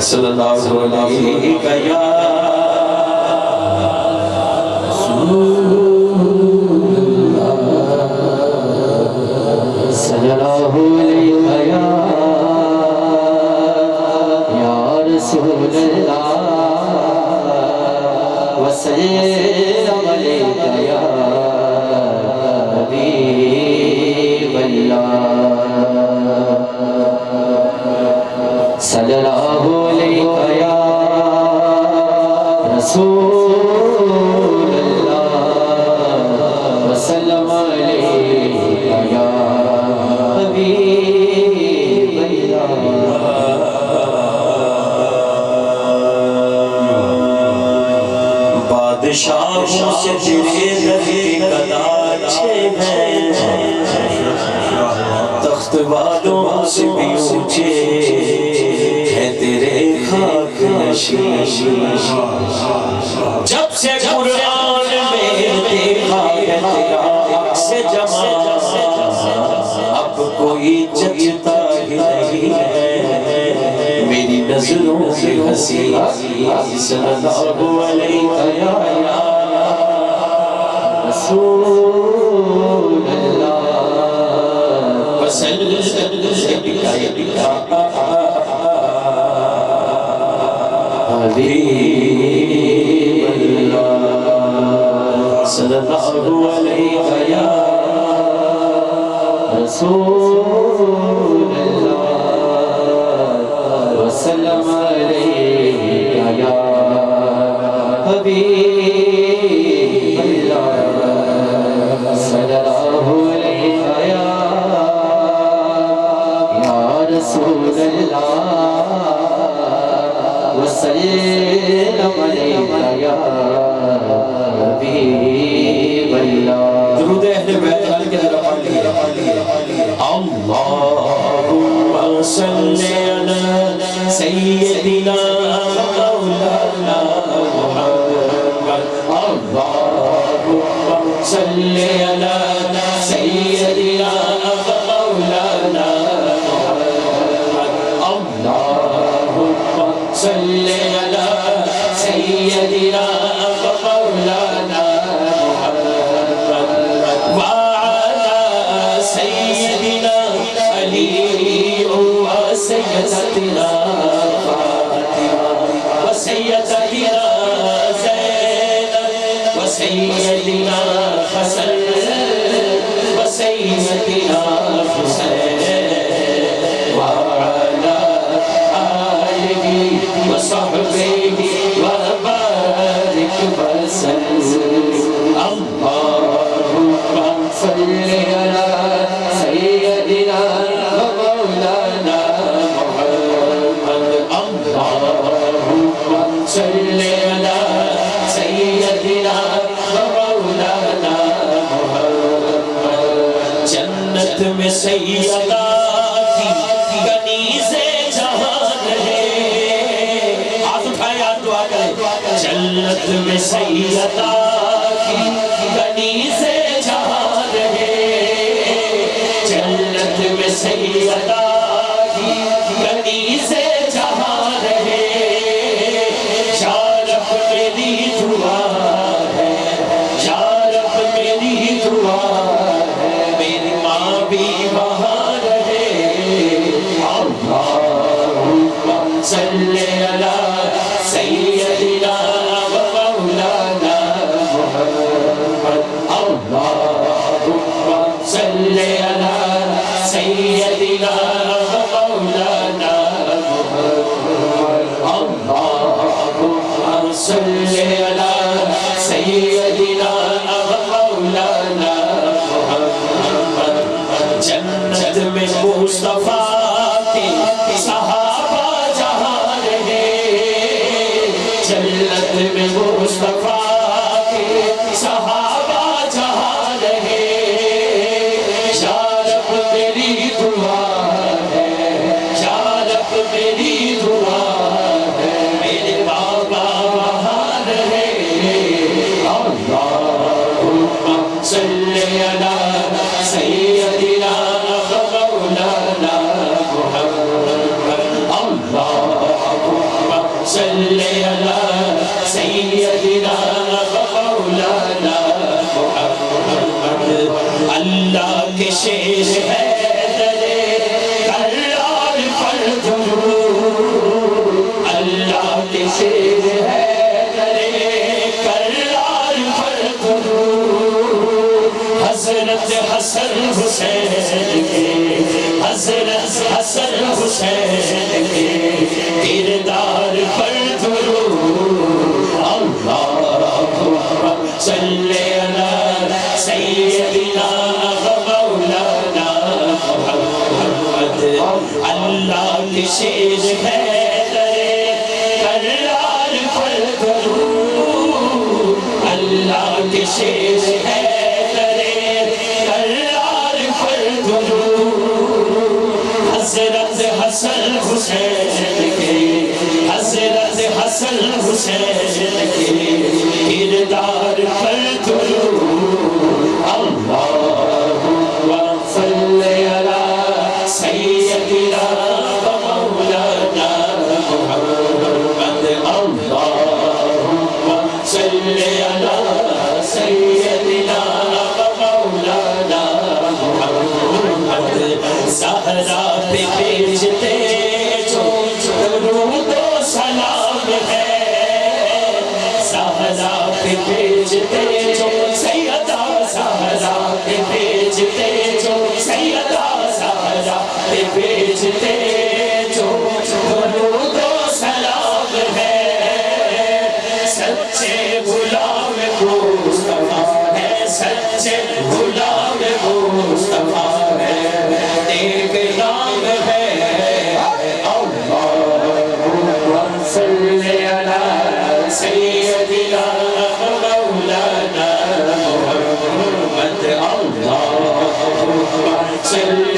صلی اللہ علیہ یا صلی اللہ علیہ یا رسول اللہ وسلم علیہ یا حبیب اللہ صلی اللہ علیہ یا رسول اللہ وسلم علیہ یا حبیب اللہ بادشاہوں سے تیرے در کے گدا اچھے ہیں تخت والوں سے بھی اونچے ہیں تیرے خاک نشین جب سے قرآن میں دیکھا ہے تیرا عکس جمال اب کوئی جچتا ہی نہیں ہے میری نظروں سے ہنسی صلی اللہ علیہ یا رسول اللہ وسلم حبیب اللہ صلی اللہ علیہ یا رسول اللہ وسلم علیہ یا حبیب اللہ صلی اللہ علیہ یا رسول اللہ وسلم علیہ یا حبیب اللہ درود اہل بیت علی کے ذرا پڑھ لیے اللہم صلی علی سیدنا مولانا محمد اللہم صلی علی سیدنا مولانا صلی علی سیدنا مولانا محمد وعلی سیدنا علی وسیدتنا فاطمہ وسیدتنا زینب وسیدنا حسن وسیدنا حسین وعلی وصحبه وبارك وسلم اللهم صل على سيدنا ومولانا محمد اللهم صل على سيدنا ومولانا محمد جنت میں سیدہ کی کنیز جہان ہے جنت میں سیدہ کی کنیز جہان ہے جنت میں سیدہ کی کنیز جہان ہے یا رب میری دعا ہے یا رب میری دعا ہے میری ماں بھی وہاں رہے اللہم صلی علی سیدنا ومولانا محمد اللہم صلی علی سیدنا ومولانا محمد اللہم صلی علی سیدنا ومولانا محمد جنت میں مصطفیٰ کے صحابہ جہاں رہے جنت میں مصطفیٰ کے صحابہ جہاں رہے یا رب میری دعا ہے یا رب میری دعا ہے میرے بابا وہاں صلی علی سیدنا مولانا محمد اللہ کے شیر ہے کرار پر درود اللہ کے شیر ہے کرار پر درود حضرت حسن حسین کے حضرت حسن حسین کے کردار پر درود اللہم صلی علی سیدنا مولانا محمد اللہ کی شیر ہے کرار پر درود اللہ کی شیر ہے کرار پر درود حضرت حسن حسین کے حضرت حسن حسین کے کردار پر درود اللہم صلی علی سیدنا مولانا محمد اللہم صلی علی سیدنا مولانا محمد زہرا پہ بھیجتے جو درود و سلام ہے زہرا پہ بھیجتے جو سیدہ زہرا پہ بھیجتے جو سیدہ زہرا پہ بھیجتے جو درود و سلام ہے سچے غلام مصطفیٰ ہے سچے غلام مصطفیٰ ہے ایک نام ہے اللہم صلی علی سیدنا مولانا محمد اللہم صلی